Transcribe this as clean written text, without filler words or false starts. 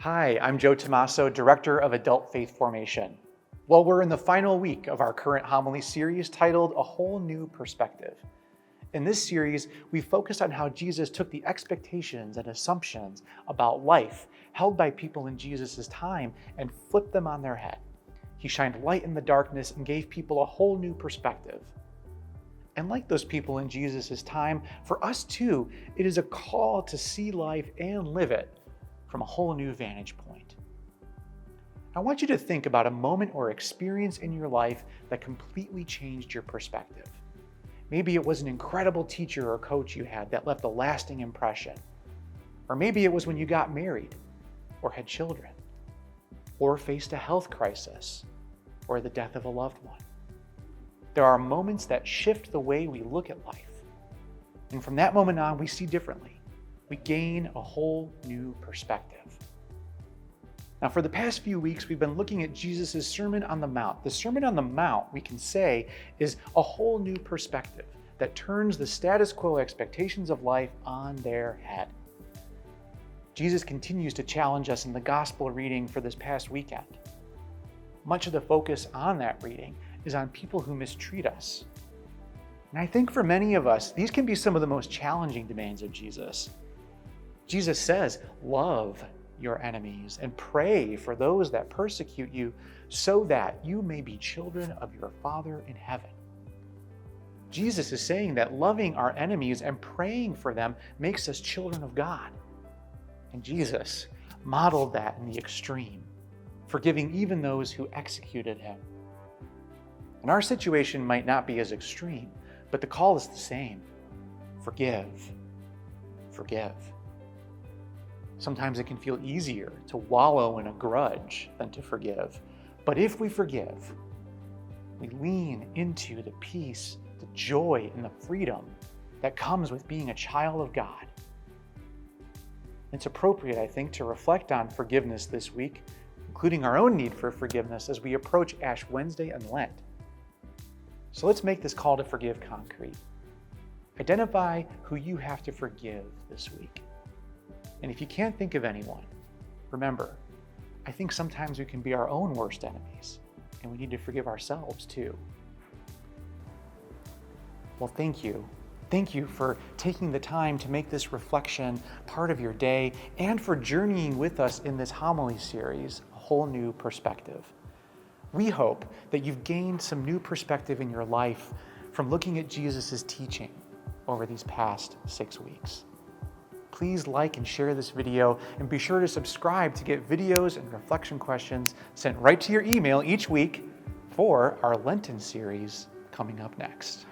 Hi, I'm Joe Tomaso, Director of Adult Faith Formation. Well, we're in the final week of our current homily series titled A Whole New Perspective. In this series, we focused on how Jesus took the expectations and assumptions about life held by people in Jesus' time and flipped them on their head. He shined light in the darkness and gave people a whole new perspective. And like those people in Jesus' time, for us too, it is a call to see life and live it from a whole new vantage point. I want you to think about a moment or experience in your life that completely changed your perspective. Maybe it was an incredible teacher or coach you had that left a lasting impression. Or maybe it was when you got married, or had children, or faced a health crisis, or the death of a loved one. There are moments that shift the way we look at life. And from that moment on, we see differently. We gain a whole new perspective. Now, for the past few weeks, we've been looking at Jesus' Sermon on the Mount. The Sermon on the Mount, we can say, is a whole new perspective that turns the status quo expectations of life on their head. Jesus continues to challenge us in the gospel reading for this past weekend. Much of the focus on that reading is on people who mistreat us. And I think for many of us, these can be some of the most challenging demands of Jesus. Jesus says, love your enemies and pray for those that persecute you so that you may be children of your Father in heaven. Jesus is saying that loving our enemies and praying for them makes us children of God. And Jesus modeled that in the extreme, forgiving even those who executed him. And our situation might not be as extreme, but the call is the same. Forgive. Forgive. Sometimes it can feel easier to wallow in a grudge than to forgive. But if we forgive, we lean into the peace, the joy, and the freedom that comes with being a child of God. It's appropriate, I think, to reflect on forgiveness this week, including our own need for forgiveness as we approach Ash Wednesday and Lent. So let's make this call to forgive concrete. Identify who you have to forgive this week. And if you can't think of anyone, remember, I think sometimes we can be our own worst enemies, and we need to forgive ourselves too. Well, thank you. Thank you for taking the time to make this reflection part of your day and for journeying with us in this homily series, A Whole New Perspective. We hope that you've gained some new perspective in your life from looking at Jesus' teaching over these past 6 weeks. Please like and share this video, and be sure to subscribe to get videos and reflection questions sent right to your email each week for our Lenten series coming up next.